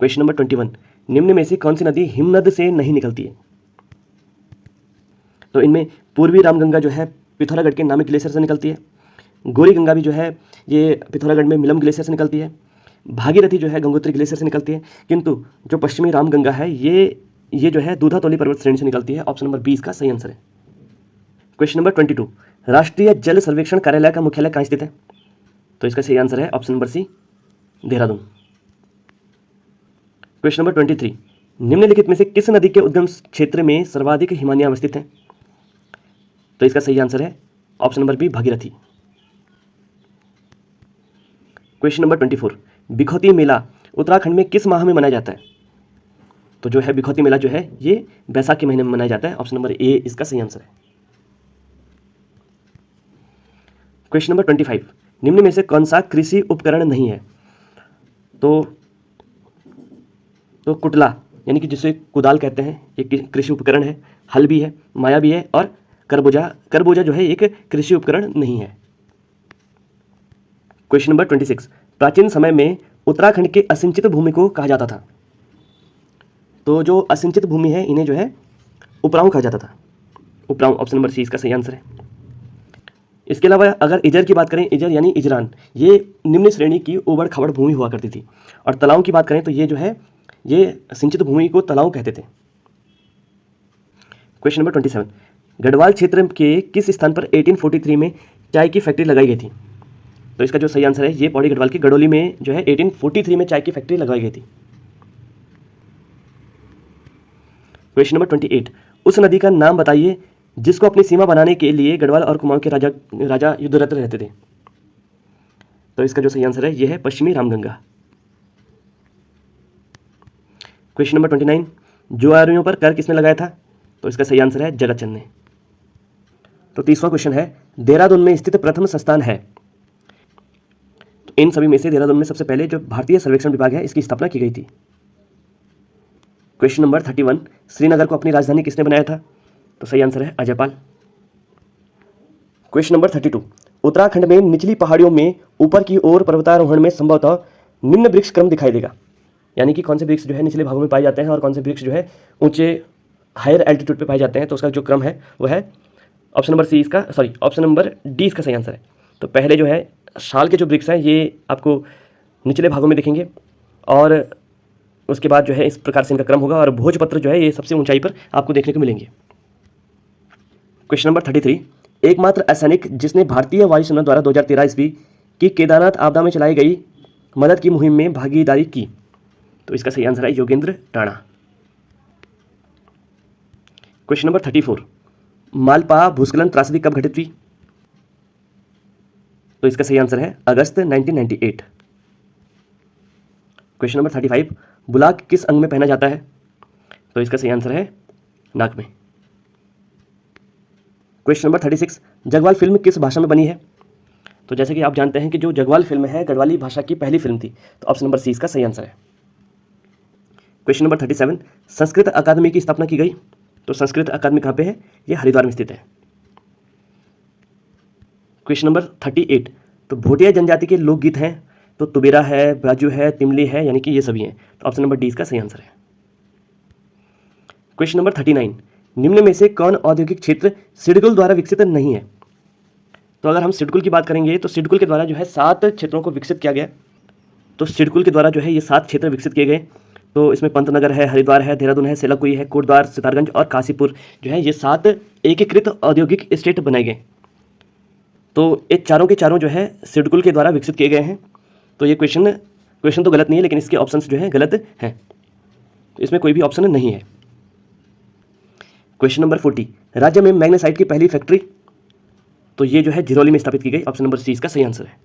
Question number 21, निम्न में से कौन सी नदी हिमनद से नहीं निकलती है? तो इनमें पूर्वी रामगंगा जो है पिथौरागढ़ के नामक ग्लेशियर से निकलती है, गौरी गंगा भी जो है ये पिथौरागढ़ में मिलम ग्लेशियर से निकलती है, भागीरथी जो है गंगोत्री ग्लेशियर से निकलती है, किंतु जो पश्चिमी रामगंगा है ये जो है दूधातोली पर्वत श्रेणी से निकलती है। ऑप्शन नंबर 20 का सही आंसर है। क्वेश्चन नंबर 22, राष्ट्रीय जल सर्वेक्षण कार्यालय का मुख्यालय कहाँ स्थित है? तो इसका सही आंसर है option number C, Dehradun. Question number 23, निम्नलिखित में से किस नदी के उद्गम क्षेत्र में सर्वाधिक हिमानियां अवस्थित हैं? तो इसका सही आंसर है option number B, Bhagirathi. Question number 24, Bikhauti मेला उत्तराखंड में किस माह में मनाया जाता है? तो जो है बिखौती मेला जो है ये बैसाख के महीने में मनाया जाता है। ऑप्शन नंबर ए इसका सही आंसर है। क्वेश्चन नंबर 25, निम्न में से कौन सा कृषि उपकरण नहीं है? तो कुटला यानी कि जिसे कुदाल कहते हैं, ये कृषि उपकरण है, हल भी है, माया भी है, और करबोजा जो है एक कृषि उपकरण नहीं है। क्वेश्चन नंबर 26, प्राचीन समय में उत्तराखंड के असिंचित भूमि को कहा जाता था? तो जो असिंचित भूमि है इन्हें जो है उपराऊ कहा जाता था, उपराऊ। ऑप्शन नंबर सी इसका सही आंसर है। इसके अलावा अगर इजर की बात करें, इजर यानी इजरान, ये निम्न श्रेणी की उबड़ खाबड़ भूमि हुआ करती थी। और तलाव की बात करें तो ये जो है ये सिंचित भूमि को तलाव कहते थे। क्वेश्चन नंबर 27, गढ़वाल क्षेत्र के किस स्थान पर 1843 में चाय की फैक्ट्री लगाई गई थी? तो इसका जो सही आंसर है ये पौड़ी गढ़वाल की गडोली में जो है 1843 में चाय की फैक्ट्री लगाई गई थी। क्वेश्चन नंबर 28, उस नदी का नाम बताइए जिसको अपनी सीमा बनाने के लिए गढ़वाल और कुमाऊं के राजा युद्धरत रहते थे। तो इसका जो सही आंसर है यह है पश्चिमी रामगंगा। क्वेश्चन नंबर 29, जुआरियों पर कर किसने लगाया था? तो इसका सही आंसर है जगत चंद ने। तो 30वां क्वेश्चन है, देहरादून में स्थित प्रथम संस्थान है? तो इन सभी में से देहरादून में सबसे पहले जो भारतीय सर्वेक्षण विभाग है इसकी स्थापना की गई थी। क्वेश्चन नंबर 31, श्रीनगर को अपनी राजधानी किसने बनाया था? तो सही आंसर है अजयपाल। क्वेश्चन नंबर 32, उत्तराखंड में निचली पहाड़ियों में ऊपर की ओर पर्वतारोहण में संभवतः निम्न वृक्ष क्रम दिखाई देगा, यानी कि कौन से वृक्ष जो है निचले भागों में पाए जाते हैं और कौन से वृक्ष जो है ऊंचे हायर एल्टीट्यूड पे पाए जाते हैं। तो उसका जो क्रम है वो है ऑप्शन नंबर सी इसका, सॉरी ऑप्शन नंबर डी इसका सही आंसर है। तो पहले जो है शाल के जो वृक्ष हैं ये आपको निचले भागों में दिखेंगे, और उसके बाद जो है इस प्रकार से इनका क्रम होगा, और भोजपत्र जो है ये सबसे ऊंचाई पर आपको देखने को मिलेंगे। क्वेश्चन नंबर 33, एकमात्र असैनिक जिसने भारतीय वायुसेना द्वारा 2013 ईस्वी की केदारनाथ आपदा में चलाई गई मदद की मुहिम में भागीदारी की? तो इसका सही आंसर है योगेंद्र टाणा। क्वेश्चन नंबर 34, मालपा भूस्खलन त्रासदी कब घटित हुई? तो इसका सही आंसर है अगस्त 1998। क्वेश्चन नंबर 35, बुलाक किस अंग में पहना जाता है? तो इसका सही आंसर है नाक में। क्वेश्चन नंबर 36, जगवाल फिल्म किस भाषा में बनी है? तो जैसे कि आप जानते हैं कि जो जगवाल फिल्म है गढ़वाली भाषा की पहली फिल्म थी। तो ऑप्शन नंबर सी इसका सही आंसर है। क्वेश्चन नंबर 37, संस्कृत अकादमी की स्थापना की गई? तो संस्कृत अकादमी कहाँ पे है? ये हरिद्वार में स्थित है। क्वेश्चन नंबर 38, तो भोटिया जनजाति के लोकगीत हैं? तो तुबेरा है, बाजू है, तिमली है, यानी कि ये सभी हैं। तो ऑप्शन नंबर डी इसका सही आंसर है। क्वेश्चन नंबर 39, निम्न में से कौन औद्योगिक क्षेत्र सिडकुल द्वारा विकसित नहीं है? तो अगर हम सिडकुल की बात करेंगे तो सिडकुल के द्वारा जो है 7 क्षेत्रों को विकसित किया गया। तो सिडकुल के द्वारा जो है ये 7 क्षेत्र विकसित किए गए। तो इसमें पंतनगर है, हरिद्वार है, देहरादून है, सेलाकुई है, कोटद्वार, सितारगंज और काशीपुर जो है ये 7 एकीकृत औद्योगिक स्टेट बनाए गए। तो ये चारों के चारों जो है सिडकुल के द्वारा विकसित किए गए हैं। तो ये क्वेश्चन तो गलत नहीं है, लेकिन इसके ऑप्शंस जो है गलत हैं। तो इसमें कोई भी ऑप्शन नहीं है। क्वेश्चन नंबर 40, राज्य में मैग्नेसाइट की पहली फैक्ट्री? तो ये जो है झिरोली में स्थापित की गई। ऑप्शन नंबर सी इसका सही आंसर है।